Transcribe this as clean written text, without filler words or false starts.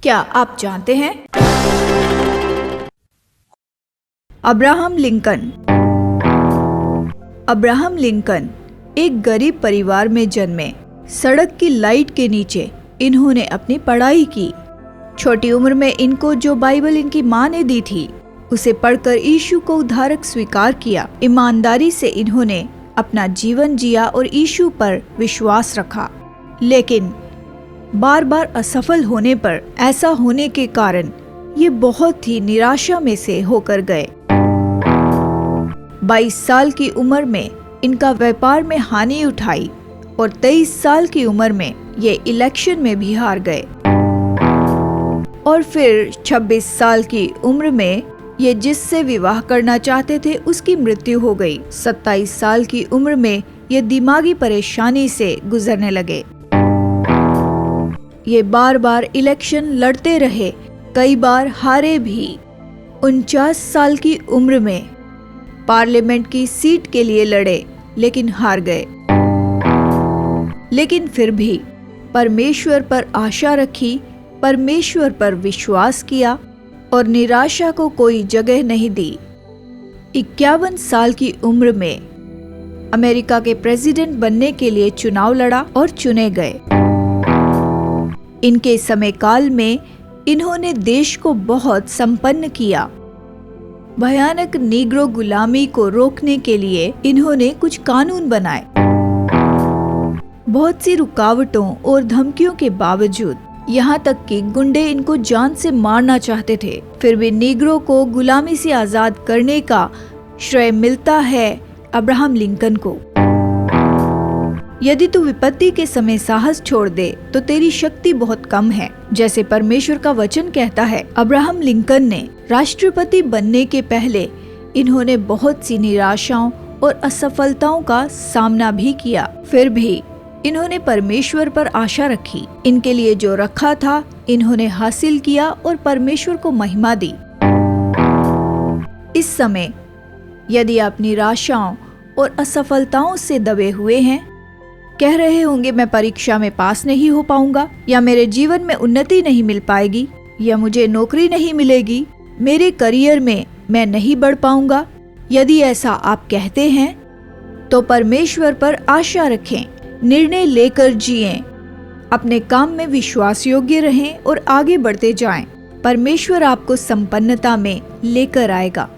क्या आप जानते हैं? Abraham Lincoln. अब्राहम लिंकन एक गरीब परिवार में जन्मे। सड़क की लाइट के नीचे इन्होंने अपनी पढ़ाई की। छोटी उम्र में इनको जो बाइबल इनकी माँ ने दी थी उसे पढ़कर यीशु को उद्धारक स्वीकार किया। ईमानदारी से इन्होंने अपना जीवन जिया और यीशु पर विश्वास रखा, लेकिन बार बार असफल होने पर ऐसा होने के कारण ये बहुत ही निराशा में से होकर गए। 22 साल की उम्र में इनका व्यापार में हानि उठाई और 23 साल की उम्र में ये इलेक्शन में भी हार गए। और फिर 26 साल की उम्र में ये जिससे विवाह करना चाहते थे उसकी मृत्यु हो गई। 27 साल की उम्र में ये दिमागी परेशानी से गुजरने लगे। ये बार बार इलेक्शन लड़ते रहे, कई बार हारे भी। 49 साल की उम्र में पार्लियामेंट की सीट के लिए लड़े, लेकिन हार गए। लेकिन फिर भी परमेश्वर पर आशा रखी, परमेश्वर पर विश्वास किया और निराशा को कोई जगह नहीं दी। 51 साल की उम्र में अमेरिका के प्रेसिडेंट बनने के लिए चुनाव लड़ा और चुने गए। इनके समय काल में इन्होंने देश को बहुत संपन्न किया। भयानक नीग्रो गुलामी को रोकने के लिए इन्होंने कुछ कानून बनाए। बहुत सी रुकावटों और धमकियों के बावजूद, यहाँ तक कि गुंडे इनको जान से मारना चाहते थे, फिर भी नीग्रो को गुलामी से आजाद करने का श्रेय मिलता है अब्राहम लिंकन को। यदि तू विपत्ति के समय साहस छोड़ दे तो तेरी शक्ति बहुत कम है, जैसे परमेश्वर का वचन कहता है। अब्राहम लिंकन ने राष्ट्रपति बनने के पहले इन्होंने बहुत सी निराशाओं और असफलताओं का सामना भी किया, फिर भी इन्होंने परमेश्वर पर आशा रखी। इनके लिए जो रखा था इन्होंने हासिल किया और परमेश्वर को महिमा दी। इस समय यदि आप निराशाओं और असफलताओं से दबे हुए हैं, कह रहे होंगे मैं परीक्षा में पास नहीं हो पाऊंगा, या मेरे जीवन में उन्नति नहीं मिल पाएगी, या मुझे नौकरी नहीं मिलेगी, मेरे करियर में मैं नहीं बढ़ पाऊंगा। यदि ऐसा आप कहते हैं तो परमेश्वर पर आशा रखें, निर्णय लेकर जिएं, अपने काम में विश्वास योग्य रहें और आगे बढ़ते जाएं। परमेश्वर आपको संपन्नता में लेकर आएगा।